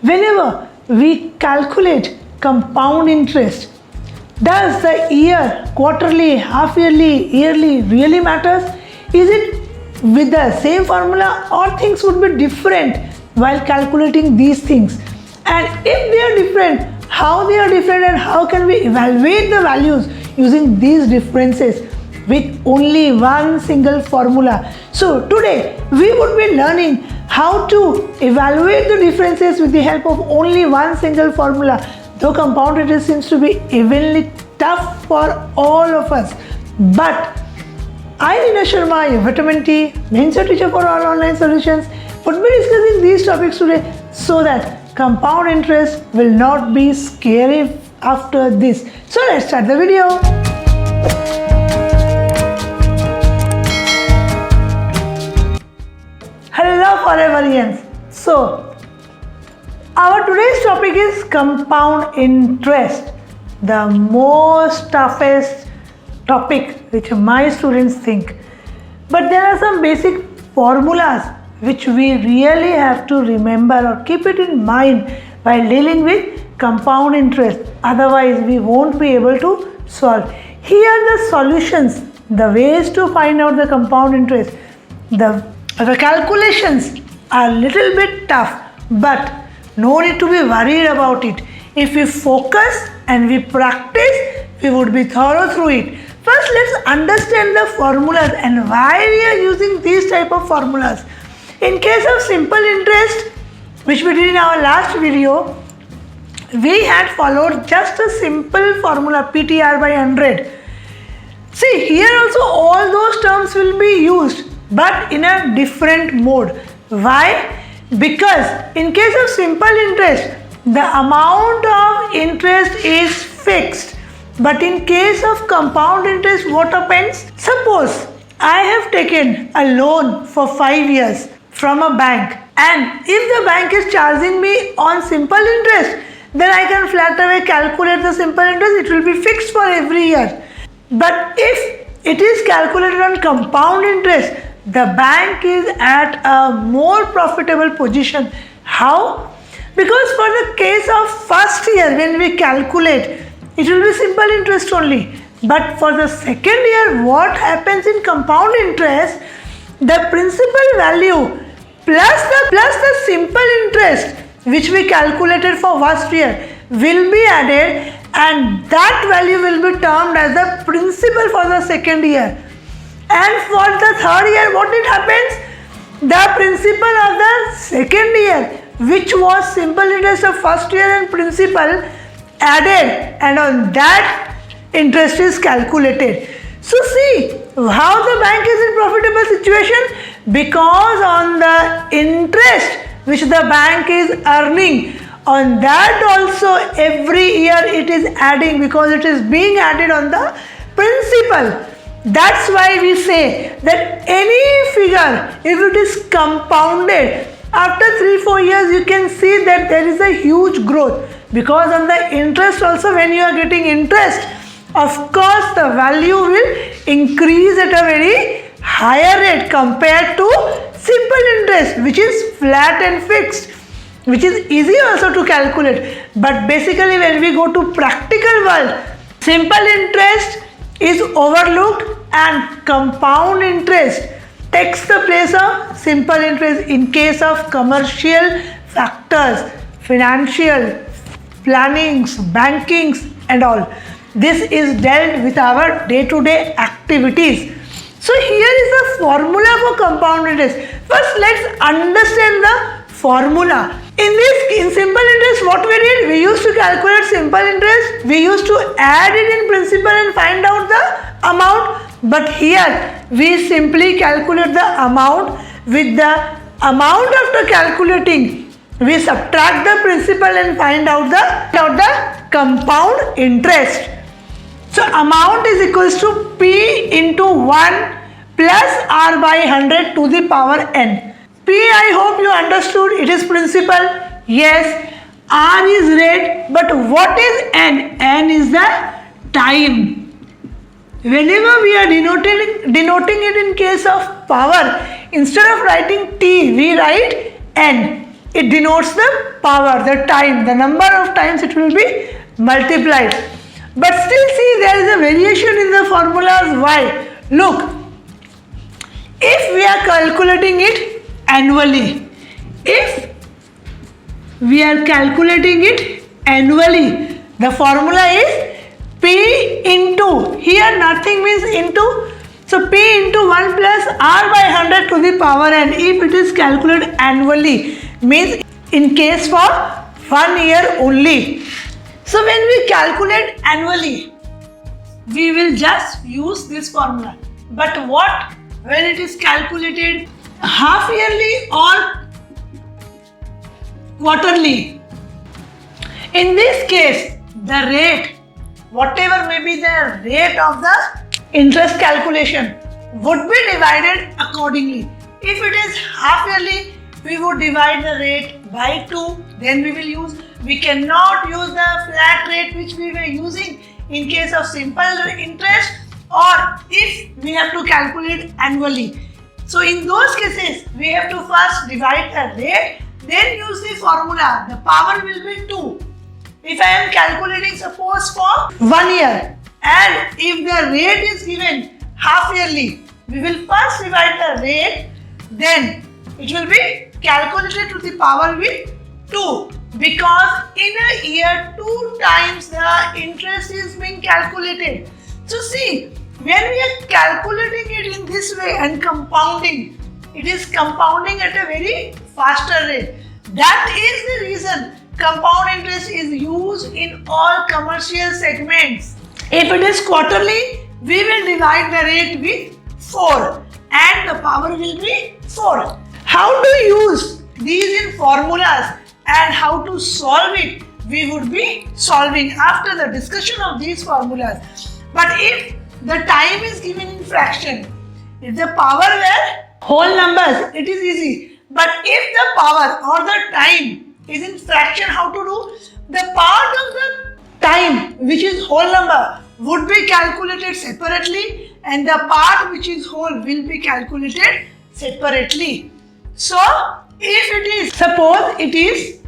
Whenever we calculate compound interest, does the year, quarterly, half yearly, yearly really matters? Is it with the same formula or things would be different while calculating these things? And if they are different, how they are different and how can we evaluate the values using these differences with only one single formula? So today we would be learning how to evaluate the differences with the help of only one single formula. Though compound interest seems to be evenly tough for all of us, but I, Rina Sharma, your vitamin T, mentor teacher for all online solutions, would be discussing these topics today so that compound interest will not be scary after this. So let's start the video. Hello foreverians. So our today's topic is compound interest, the most toughest topic which my students think. But there are some basic formulas which we really have to remember or keep it in mind while dealing with compound interest. Otherwise, we won't be able to solve. Here are the solutions, the ways to find out the compound interest. The calculations are a little bit tough, but no need to be worried about it. If we focus and we practice, we would be thorough through it. First, let's understand the formulas and why we are using these type of formulas. In case of simple interest, which we did in our last video, we had followed just a simple formula, PTR by 100. See, here also all those terms will be used, but in a different mode. Why? Because in case of simple interest, the amount of interest is fixed. But in case of compound interest, what happens? Suppose I have taken a loan for 5 years from a bank, and if the bank is charging me on simple interest, then I can flat away calculate the simple interest. It will be fixed for every year. But if it is calculated on compound interest, the bank is at a more profitable position. How? Because for the case of first year, when we calculate, it will be simple interest only. But for the second year, what happens in compound interest? The principal value plus the simple interest which we calculated for first year will be added, and that value will be termed as the principal for the second year. And for the third year, what it happens? The principal of the second year, which was simple interest of first year and principal, added, and on that interest is calculated. So see how the bank is in profitable situation, because on the interest which the bank is earning, on that also every year it is adding, because it is being added on the principal. That's why we say that any figure, if it is compounded, after 3-4 years you can see that there is a huge growth, because on the interest also, when you are getting interest, of course the value will increase at a very higher rate compared to simple interest, which is flat and fixed, which is easy also to calculate. But basically when we go to practical world, simple interest is overlooked and compound interest takes the place of simple interest in case of commercial factors, financial plannings, bankings and all. This is dealt with our day-to-day activities. So here is the formula for compound interest. First, let's understand the formula. In simple interest, what we did? We used to calculate simple interest. We used to add it in principal and find out the amount. But here, we simply calculate the amount. With the amount after calculating, we subtract the principal and find out the compound interest. So amount is equals to P into 1 plus R by 100 to the power N. P, I hope you understood, it is principal. Yes, R is rate, but what is N? N is the time. Whenever we are denoting it in case of power, instead of writing T, we write N. it denotes the power, the time, the number of times it will be multiplied. But still see, there is a variation in the formulas. Why? Look, if we are calculating it annually, if we are calculating it annually, the formula is P into, here nothing means into, so P into 1 plus R by 100 to the power n, if it is calculated annually, means in case for 1 year only. So when we calculate annually, we will just use this formula. But what when it is calculated half yearly or quarterly? In this case, the rate, whatever may be the rate of the interest calculation, would be divided accordingly. If it is half yearly, we would divide the rate by 2, then we will use. We cannot use the flat rate which we were using in case of simple interest, or if we have to calculate annually. So in those cases, we have to first divide the rate, then use the formula. The power will be 2. If I am calculating suppose for 1 year, and if the rate is given half yearly, we will first divide the rate, then it will be calculated to the power with 2, because in a year 2 times the interest is being calculated. So see, when we are calculating it in this way and compounding, it is compounding at a very faster rate. That is the reason compound interest is used in all commercial segments. If it is quarterly, we will divide the rate with 4 and the power will be 4. How to use these in formulas and how to solve it, we would be solving after the discussion of these formulas. But if the time is given in fraction, if the power were whole numbers, it is easy. But if the power or the time is in fraction, how to do? The part of the time which is whole number would be calculated separately, and the part which is whole will be calculated separately. So if it is, suppose it is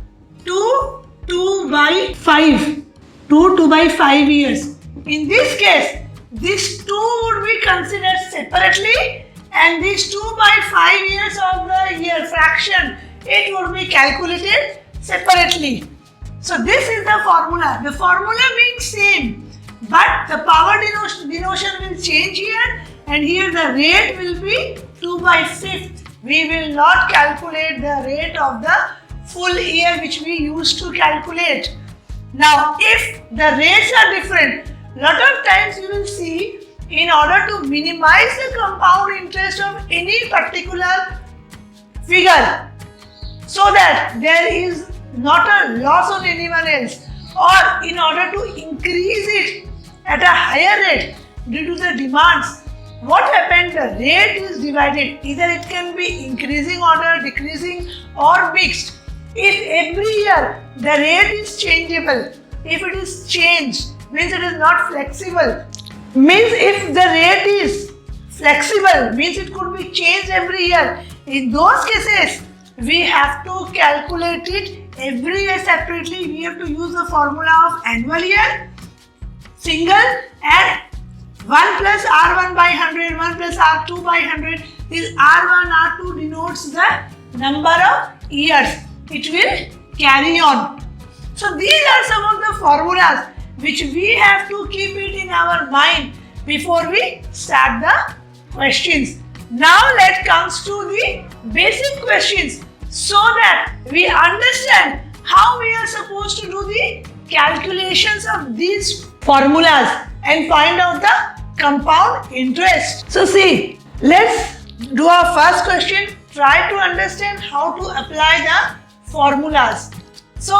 2 by 5, 2 by 5 years. In this case, these 2 would be considered separately, and these 2 by 5 years of the year fraction, it would be calculated separately. So this is the formula. The formula being same, but the power denotion will change here, and here the rate will be 2 by 5th. We will not calculate the rate of the full year which we used to calculate. Now if the rates are different, lot of times you will see, in order to minimize the compound interest of any particular figure, so that there is not a loss on anyone else, or in order to increase it at a higher rate due to the demands, what happens? The rate is divided. Either it can be increasing order, decreasing, or mixed. If every year the rate is changeable, if it is changed, means it is not flexible. Means if the rate is flexible, means it could be changed every year. In those cases, we have to calculate it every year separately. We have to use the formula of annual year, single, and 1 plus R1 by 100, 1 plus R2 by 100. This R1, R2 denotes the number of years it will carry on. So these are some of the formulas which we have to keep it in our mind before we start the questions. Now let's come to the basic questions, so that we understand how we are supposed to do the calculations of these formulas and find out the compound interest. So see, let's do our first question. Try to understand how to apply the formulas. So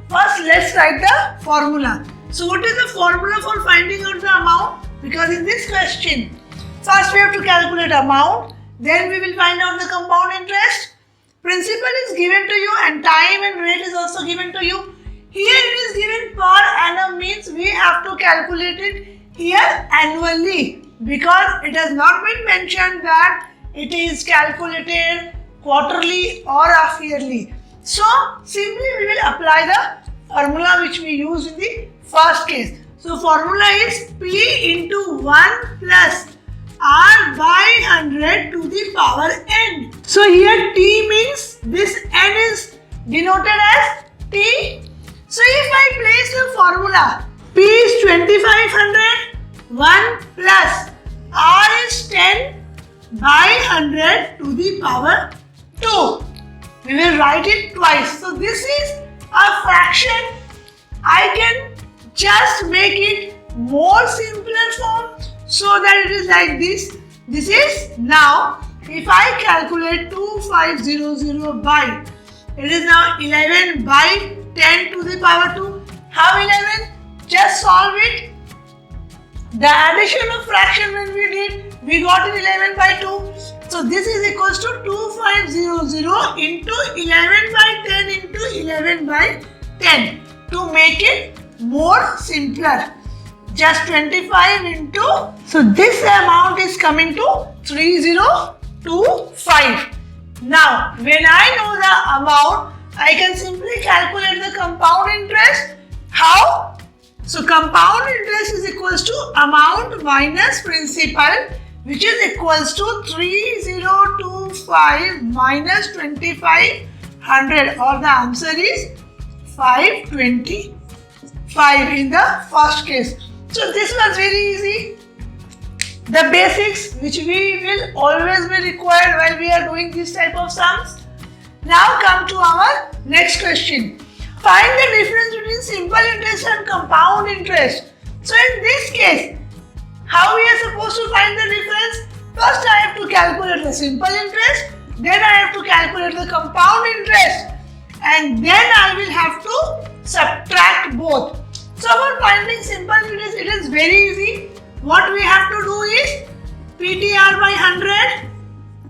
first let's write the formula. So what is the formula for finding out the amount? Because in this question, first we have to calculate amount, then we will find out the compound interest. Principal is given to you and time and rate is also given to you. Here it is given per annum, means we have to calculate it here annually, because it has not been mentioned that it is calculated quarterly or half yearly. So simply we will apply the formula which we used in the first case. So formula is P into 1 plus R by 100 to the power n. So here T means this n is denoted as T. So if I place the formula, P is 2500, 1 plus R is 10 by 100 to the power 2. We will write it twice. So this is a fraction. I can just make it more simpler form so that it is like this. This is now, if I calculate 2500 by, it is now 11 by 10 to the power 2. How 11? Just solve it. The addition of fraction when we did, we got it 11 by 2. So this is equals to 2500 into 11 by 10 into 11 by 10. To make it more simpler, just 25 into, so this amount is coming to 3025. Now when I know the amount, I can simply calculate the compound interest. How? So compound interest is equals to amount minus principal, which is equals to 3025 minus 2500, or the answer is 525 in the first case. So this was very easy. The basics which we will always be required while we are doing this type of sums. Now come to our next question. Find the difference between simple interest and compound interest. So in this case, how we are supposed to find the difference? First I have to calculate the simple interest, then I have to calculate the compound interest, and then I will have to subtract both. So for finding simple interest, it is very easy. What we have to do is PTR by 100,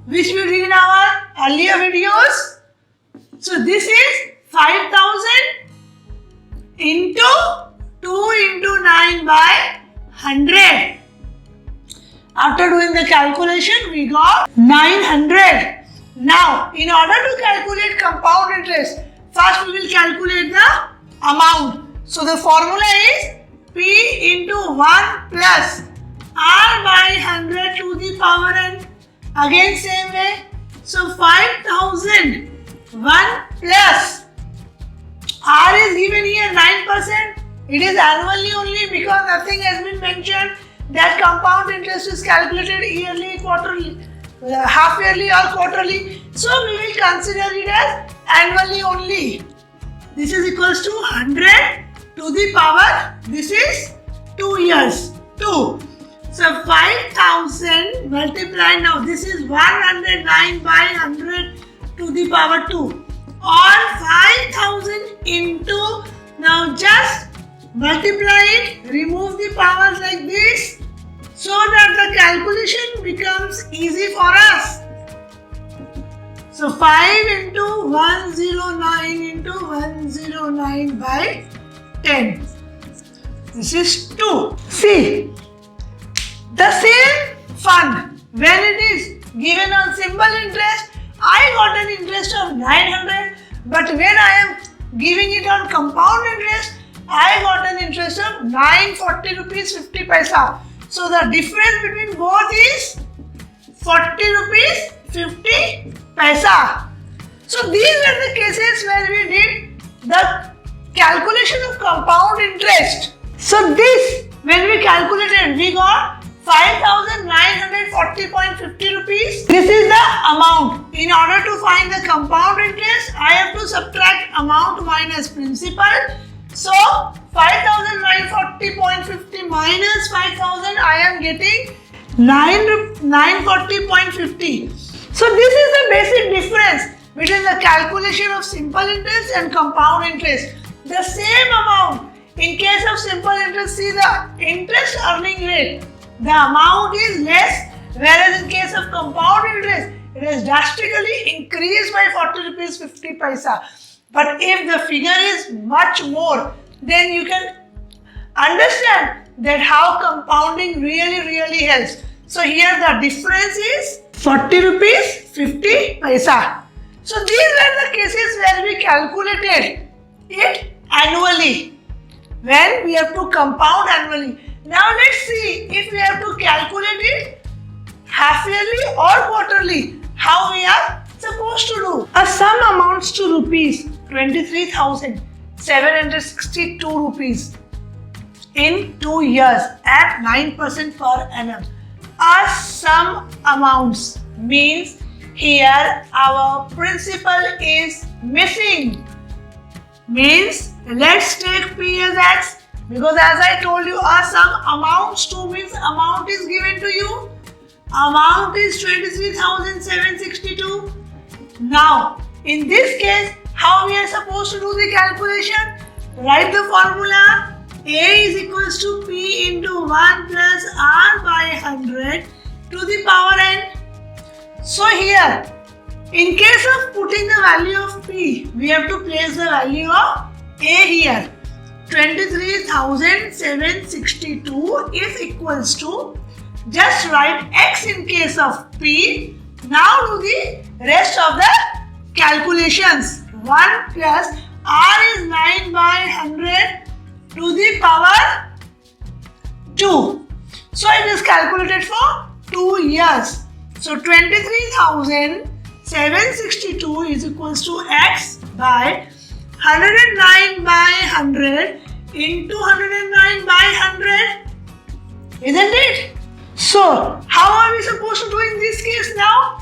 which we did in our earlier videos. So this is 5000 into 2 into 9 by 100. After doing the calculation, we got 900. Now, in order to calculate compound interest, first we will calculate the amount. So the formula is P into 1 plus R by 100 to the power n. Again same way. So 5000 1 plus R is given here 9%. It is annually only because nothing has been mentioned that compound interest is calculated yearly, quarterly, half yearly or quarterly. So we will consider it as annually only. This is equals to 100 to the power, this is 2 years, 2. So 5000 multiplied, now this is 109 by 100 to the power 2. Or 5000 into, now just multiply it, remove the powers like this, so that the calculation becomes easy for us. So 5 into 109 into 109 by 10. This is 2. See, the same fund, when it is given on simple interest, I got an interest of 900, but when I am giving it on compound interest, I got an interest of 940 rupees 50 paisa. So the difference between both is 40 rupees 50 paisa. So these are the cases where we did the calculation of compound interest. So this, when we calculated, we got 5,940.50 rupees. This is the amount. In order to find the compound interest, I have to subtract amount minus principal. So 5,940.50 minus 5,000, I am getting 940.50. So this is the basic difference between the calculation of simple interest and compound interest. The same amount. In case of simple interest, see the interest earning rate. The amount is less, whereas in case of compound interest, it is drastically increased by 40 rupees 50 paisa. But if the figure is much more, then you can understand that how compounding really helps. So here the difference is 40 rupees 50 paisa. So these were the cases where we calculated it annually, when we have to compound annually. Now let's see if we have to calculate it half yearly or quarterly, how we are supposed to do. A sum amounts to rupees 23,762 rupees in 2 years at 9% per annum. A sum amounts means here our principal is missing. Means let's take P as X, because as I told you, a sum amounts to means amount is given to you. Amount is 23,762. Now in this case, how we are supposed to do the calculation? Write the formula. A is equals to P into 1 plus R by 100 to the power n. So here, in case of putting the value of P, we have to place the value of A here. 23,762 is equals to, just write X in case of P. Now do the rest of the calculations. 1 plus R is 9 by 100 to the power 2. So it is calculated for 2 years. So 23,762 is equals to X by 109 by 100 into 109 by 100. Isn't it? So how are we supposed to do in this case now?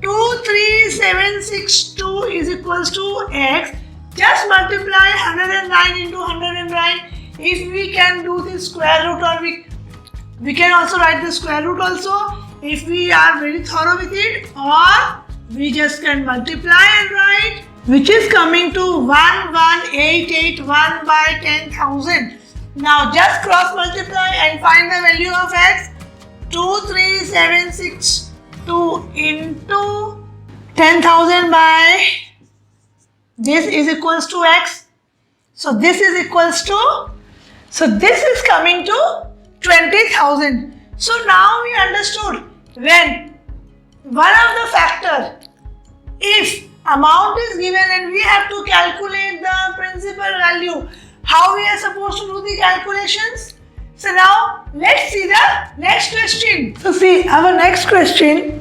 23,762 is equals to X. Just multiply 109 into 109. If we can do the square root, or we can also write the square root also if we are very thorough with it, or we just can multiply and write, which is coming to 11881 by 10,000. Now just cross multiply and find the value of X. 23,762 into 10,000 by this is equals to X. So this is equals to, so this is coming to 20,000. So now we understood, when one of the factor, if amount is given and we have to calculate the principal value, how we are supposed to do the calculations? So now let's see the next question. So see our next question.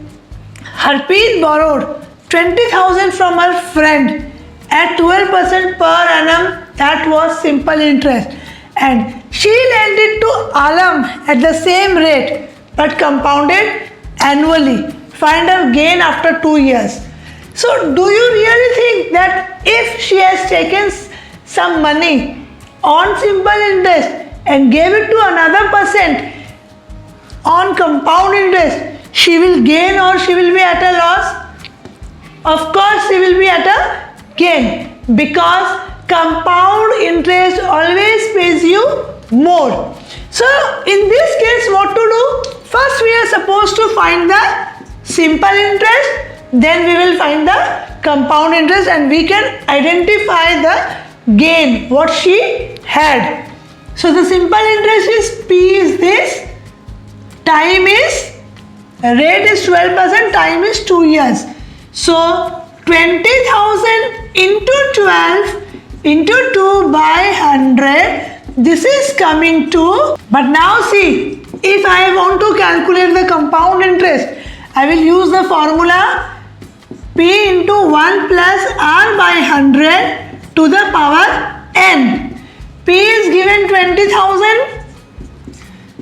Harpreet borrowed 20,000 from her friend at 12% per annum, that was simple interest, and she lent it to Alam at the same rate but compounded annually. Find her gain after 2 years. So do you really think that if she has taken some money on simple interest and gave it to another person on compound interest, she will gain or she will be at a loss? Of course she will be at a gain, because compound interest always pays you more. So in this case, what to do? First we are supposed to find the simple interest, then we will find the compound interest, and we can identify the gain what she had. So the simple interest is P is this, time is, rate is 12%, time is 2 years. So 20,000 into 12 into 2 by 100, this is coming to, but now see, if I want to calculate the compound interest, I will use the formula P into 1 plus R by 100 to the power n. P is given 20,000,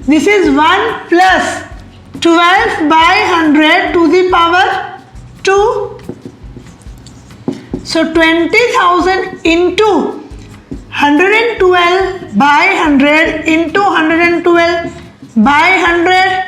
this is 1 plus 12 by 100 to the power 2. So 20,000 into 112 by 100 into 112 by 100.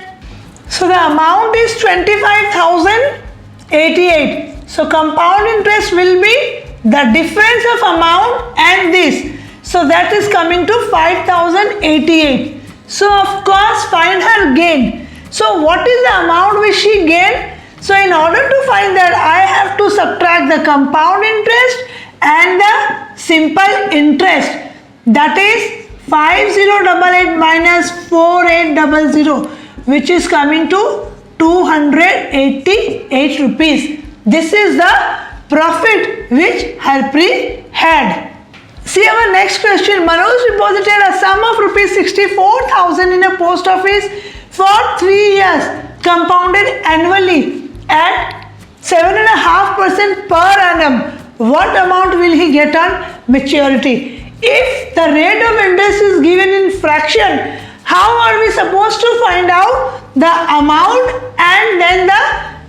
So the amount is 25,088. So compound interest will be the difference of amount and this. So that is coming to 5,088. So of course find her gain. So what is the amount which she gained? So in order to find that, I have to subtract the compound interest and the simple interest. That is 5088 minus 4800, which is coming to 288 rupees. This is the profit which Harpreet had. See our next question. Manoj deposited a sum of rupees 64,000 in a post office for 3 years, compounded annually at 7.5% per annum. What amount will he get on maturity? If the rate of interest is given in fraction, how are we supposed to find out the amount and then the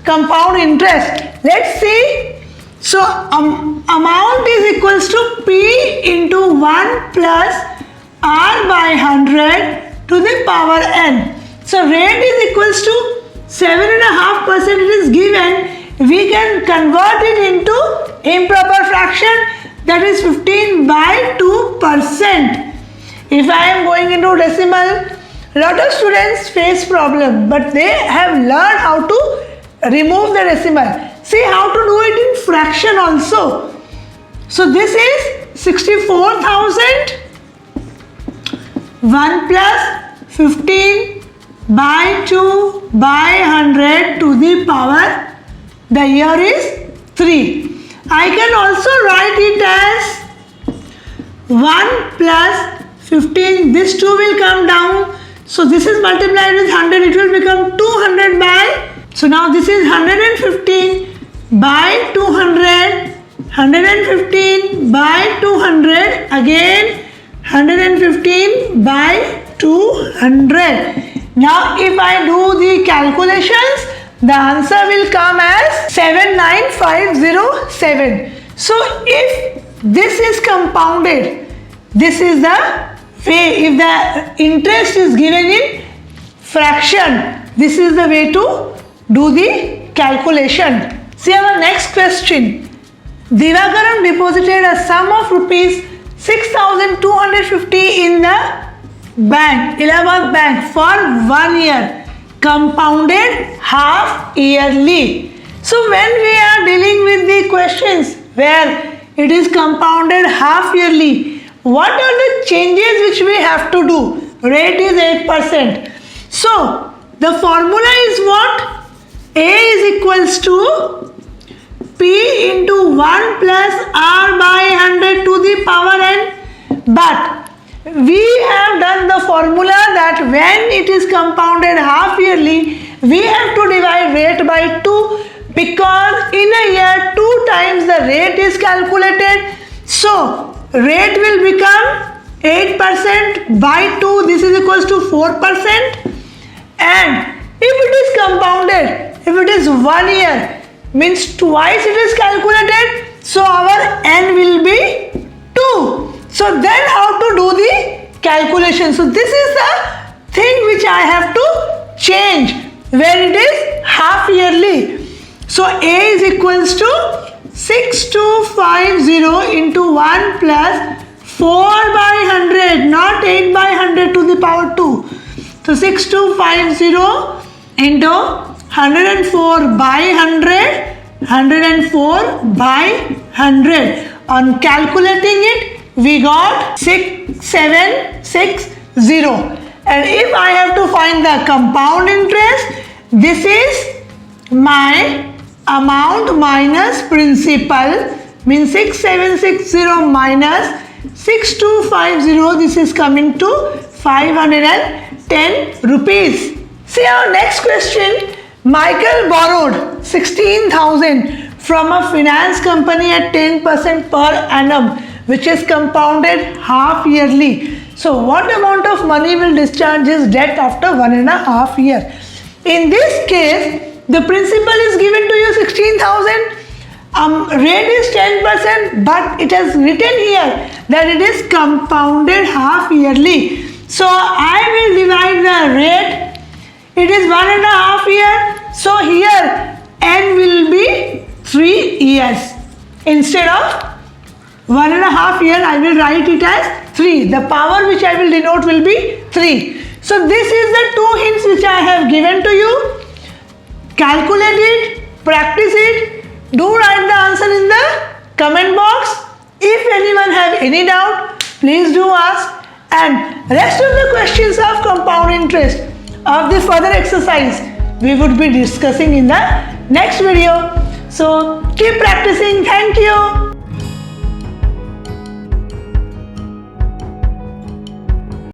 compound interest? Let's see. So amount is equals to P into 1 plus R by 100 to the power n. So rate is equals to 7.5% it is given. We can convert it into improper fraction, that is 15 by 2%. If I am going into decimal, lot of students face problem, but they have learned how to remove the decimal. See how to do it in fraction also. So this is 64,000 1 plus 15 by 2 by 100 to the power, the year is 3. I can also write it as 1 plus 15, this 2 will come down. So this is multiplied with 100, it will become 200 by, so now this is 115 by 200, 115 by 200, again 115 by 200. Now if I do the calculations, the answer will come as 79507. So if this is compounded, this is the way, if the interest is given in fraction, this is the way to do the calculation. See our next question. Divakaran deposited a sum of rupees 6,250 in the bank, Allahabad Bank, for 1 year, compounded half yearly. So when we are dealing with the questions where it is compounded half yearly, what are the changes which we have to do? Rate is 8%. So the formula is what? A is equals to P into 1 plus R by 100 to the power n. But we have done the formula that when it is compounded half yearly, we have to divide rate by 2, because in a year 2 times the rate is calculated. So rate will become 8% by 2, this is equals to 4%. And if it is compounded, if it is 1 year, means twice it is calculated, so our n will be 2. So then how to do the calculation? So this is the thing which I have to change where it is half yearly. So A is equals to 6250 into 1 plus 4 by 100, not 8 by 100 to the power 2. So 6250 into 104 by 100, 104 by 100. On calculating it, we got 6760. And if I have to find the compound interest, this is my amount minus principal, means 6760 minus 6250, this is coming to 510 rupees. See our next question. Michael borrowed 16,000 from a finance company at 10% per annum, which is compounded half yearly. So what amount of money will discharge his debt after 1.5 years? In this case, the principal is given to you 16,000. Rate is 10%, but it has written here that it is compounded half yearly. So I will divide the rate. It is 1.5 year. So here n will be 3 years. Instead of 1.5 year, I will write it as 3. The power which I will denote will be 3. So this is the 2 hints which I have given to you. Calculate it, practice it. Do write the answer in the comment box. If anyone have any doubt, please do ask. And rest of the questions of compound interest of the further exercise we would be discussing in the next video. So keep practicing. Thank you.